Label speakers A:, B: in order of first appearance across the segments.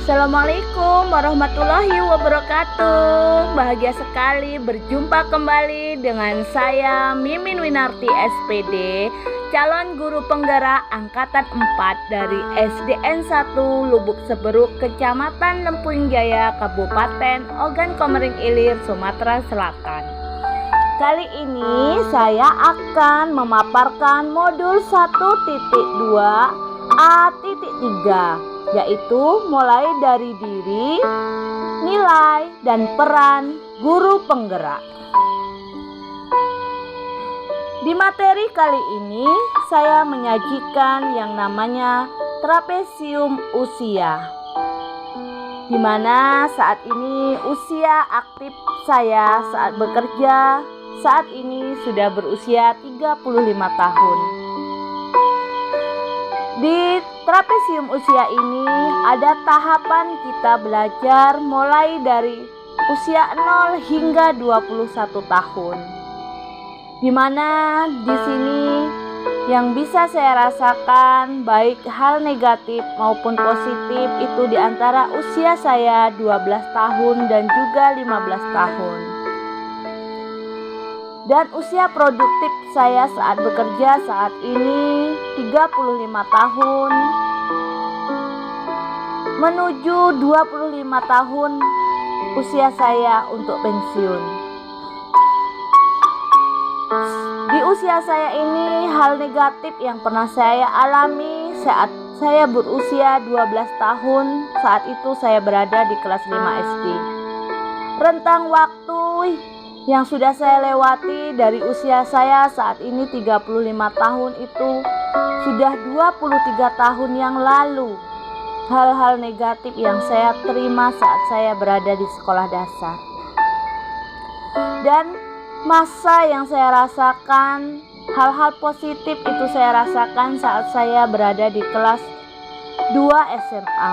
A: Assalamualaikum warahmatullahi wabarakatuh. Bahagia sekali berjumpa kembali dengan saya Mimin Winarti SPD, calon guru penggerak angkatan 4 dari SDN 1 Lubuk Seberuk, Kecamatan Lempung Jaya, Kabupaten Ogan Komering Ilir, Sumatera Selatan. Kali ini saya akan memaparkan modul 1.2a.3, yaitu mulai dari diri, nilai, dan peran guru penggerak. Di materi kali ini saya menyajikan yang namanya trapesium usia, di mana saat ini usia aktif saya saat bekerja saat ini sudah berusia 35 tahun. Di trapesium usia ini ada tahapan kita belajar mulai dari usia 0 hingga 21 tahun. Di mana di sini yang bisa saya rasakan baik hal negatif maupun positif itu di antara usia saya 12 tahun dan juga 15 tahun. Dan usia produktif saya saat bekerja saat ini 35 tahun menuju 25 tahun usia saya untuk pensiun. Di usia saya ini hal negatif yang pernah saya alami saat saya berusia 12 tahun, saat itu saya berada di kelas 5 SD. Rentang waktu yang sudah saya lewati dari usia saya saat ini 35 tahun itu sudah 23 tahun yang lalu. Hal-hal negatif yang saya terima saat saya berada di sekolah dasar. Dan masa yang saya rasakan, hal-hal positif itu saya rasakan saat saya berada di kelas 2 SMA.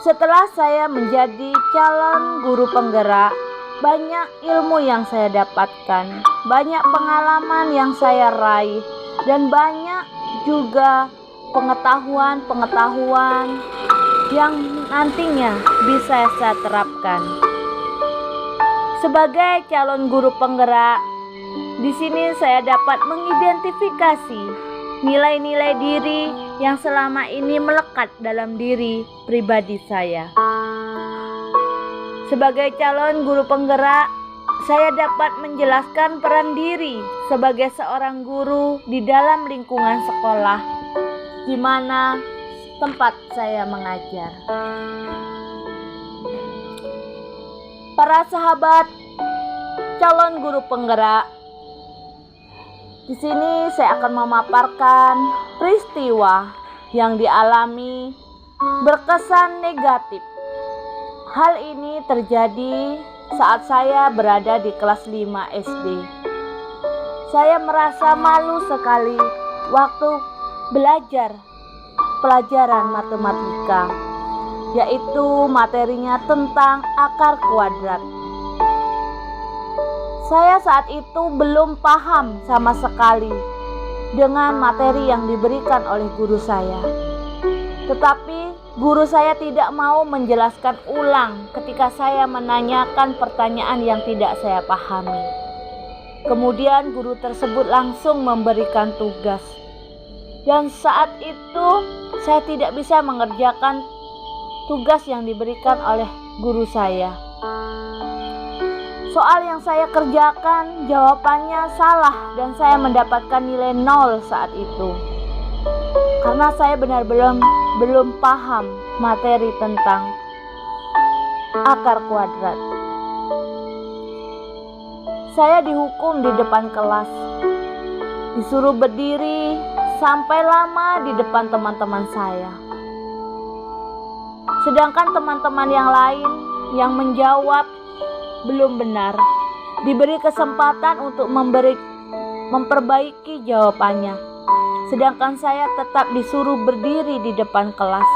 A: Setelah saya menjadi calon guru penggerak, banyak ilmu yang saya dapatkan, banyak pengalaman yang saya raih, dan banyak juga pengetahuan yang nantinya bisa saya terapkan. Sebagai calon guru penggerak, di sini saya dapat mengidentifikasi nilai-nilai diri yang selama ini melekat dalam diri pribadi saya. Sebagai calon guru penggerak, saya dapat menjelaskan peran diri sebagai seorang guru di dalam lingkungan sekolah, di mana tempat saya mengajar. Para sahabat calon guru penggerak, di sini saya akan memaparkan peristiwa yang dialami berkesan negatif. Hal ini terjadi saat saya berada di kelas 5 SD. Saya merasa malu sekali waktu belajar pelajaran matematika, yaitu materinya tentang akar kuadrat. Saya saat itu belum paham sama sekali dengan materi yang diberikan oleh guru saya. Tetapi guru saya tidak mau menjelaskan ulang ketika saya menanyakan pertanyaan yang tidak saya pahami. Kemudian guru tersebut langsung memberikan tugas. Dan saat itu saya tidak bisa mengerjakan tugas yang diberikan oleh guru saya. Soal yang saya kerjakan jawabannya salah dan saya mendapatkan nilai 0 saat itu. Karena saya benar-benar belum paham materi tentang akar kuadrat. Saya dihukum di depan kelas. Disuruh berdiri sampai lama di depan teman-teman saya. Sedangkan teman-teman yang lain yang menjawab belum benar diberi kesempatan untuk memperbaiki jawabannya, sedangkan saya tetap disuruh berdiri di depan kelas.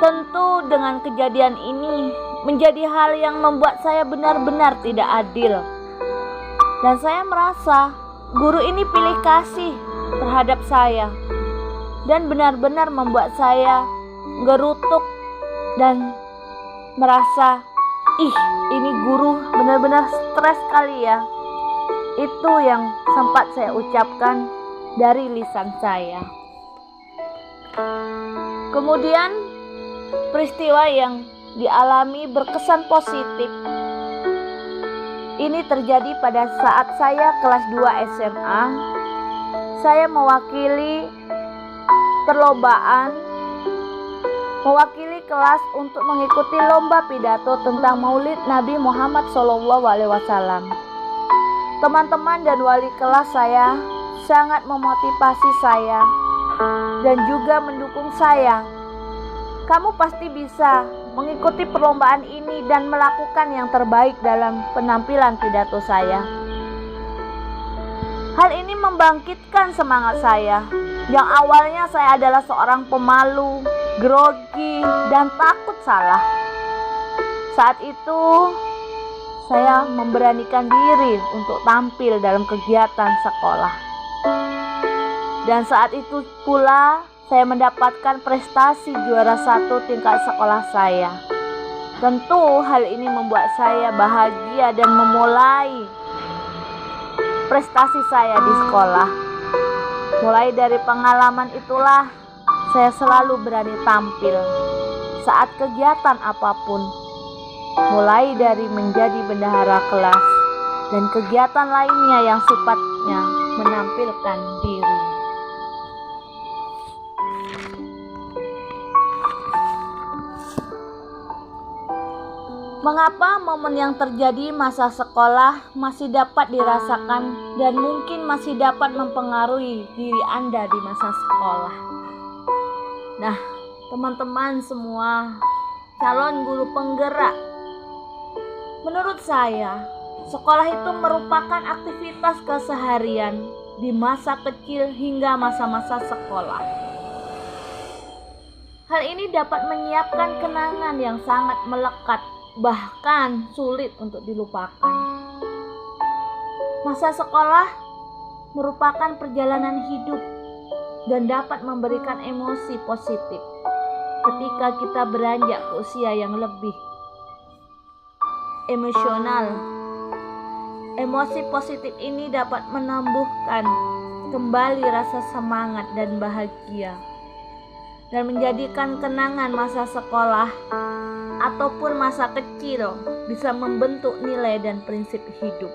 A: Tentu dengan kejadian ini menjadi hal yang membuat saya benar-benar tidak adil, dan saya merasa guru ini pilih kasih terhadap saya dan benar-benar membuat saya gerutuk dan merasa, ini guru benar-benar stres kali ya. Itu yang sempat saya ucapkan dari lisan saya. Kemudian peristiwa yang dialami berkesan positif ini terjadi pada saat saya kelas 2 SMA. Saya mewakili perlombaan, mewakili kelas untuk mengikuti lomba pidato tentang Maulid Nabi Muhammad SAW. Teman-teman dan wali kelas saya sangat memotivasi saya dan juga mendukung saya. Kamu pasti bisa mengikuti perlombaan ini dan melakukan yang terbaik dalam penampilan pidato saya. Hal ini membangkitkan semangat saya. Yang awalnya saya adalah seorang pemalu, grogi, dan takut salah. Saat itu saya memberanikan diri untuk tampil dalam kegiatan sekolah. Dan saat itu pula saya mendapatkan prestasi juara 1 tingkat sekolah saya. Tentu hal ini membuat saya bahagia dan memulai prestasi saya di sekolah. Mulai dari pengalaman itulah saya selalu berani tampil saat kegiatan apapun. Mulai dari menjadi bendahara kelas dan kegiatan lainnya yang sifatnya menampilkan diri. Mengapa momen yang terjadi masa sekolah masih dapat dirasakan dan mungkin masih dapat mempengaruhi diri Anda di masa sekolah? Nah, teman-teman semua, calon guru penggerak, menurut saya, sekolah itu merupakan aktivitas keseharian di masa kecil hingga masa-masa sekolah. Hal ini dapat menyiapkan kenangan yang sangat melekat, bahkan sulit untuk dilupakan. Masa sekolah merupakan perjalanan hidup dan dapat memberikan emosi positif ketika kita beranjak ke usia yang lebih emosional. Emosi positif ini dapat menumbuhkan kembali rasa semangat dan bahagia dan menjadikan kenangan masa sekolah ataupun masa kecil bisa membentuk nilai dan prinsip hidup.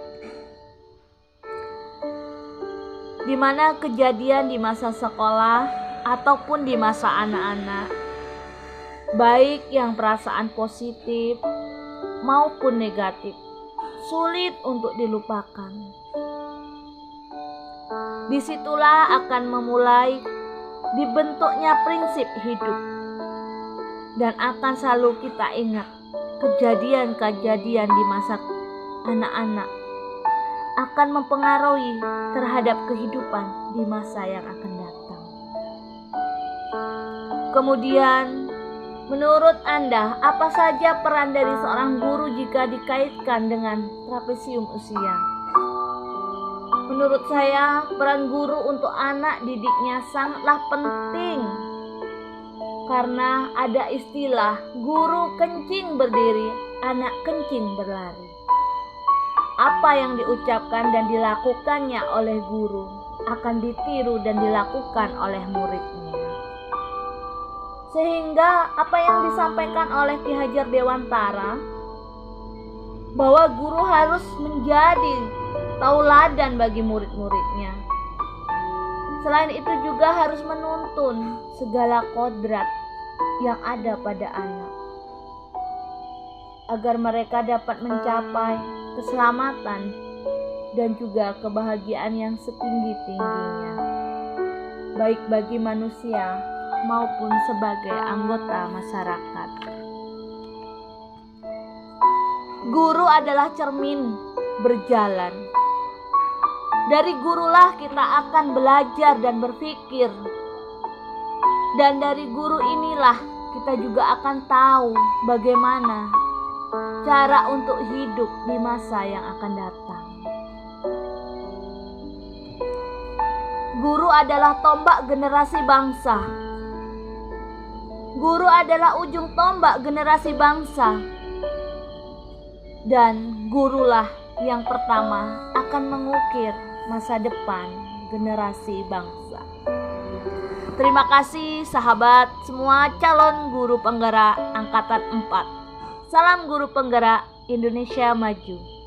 A: Di mana kejadian di masa sekolah ataupun di masa anak-anak, baik yang perasaan positif maupun negatif, sulit untuk dilupakan. Disitulah akan memulai dibentuknya prinsip hidup. Dan akan selalu kita ingat kejadian-kejadian di masa anak-anak akan mempengaruhi terhadap kehidupan di masa yang akan datang. Kemudian, menurut Anda, apa saja peran dari seorang guru jika dikaitkan dengan trapesium usia? Menurut saya, peran guru untuk anak didiknya sangatlah penting. Karena ada istilah guru kencing berdiri, anak kencing berlari. Apa yang diucapkan dan dilakukannya oleh guru akan ditiru dan dilakukan oleh muridnya. Sehingga apa yang disampaikan oleh Ki Hajar Dewantara bahwa guru harus menjadi tauladan bagi murid-muridnya. Selain itu juga harus menuntun segala kodrat yang ada pada anak agar mereka dapat mencapai keselamatan dan juga kebahagiaan yang setinggi-tingginya, baik bagi manusia maupun sebagai anggota masyarakat. Guru adalah cermin berjalan. Dari gurulah kita akan belajar dan berpikir. Dan dari guru inilah kita juga akan tahu bagaimana cara untuk hidup di masa yang akan datang. Guru adalah tombak generasi bangsa. Guru adalah ujung tombak generasi bangsa. Dan gurulah yang pertama akan mengukir masa depan generasi bangsa. Terima kasih sahabat semua calon guru penggerak angkatan 4. Salam guru penggerak Indonesia Maju.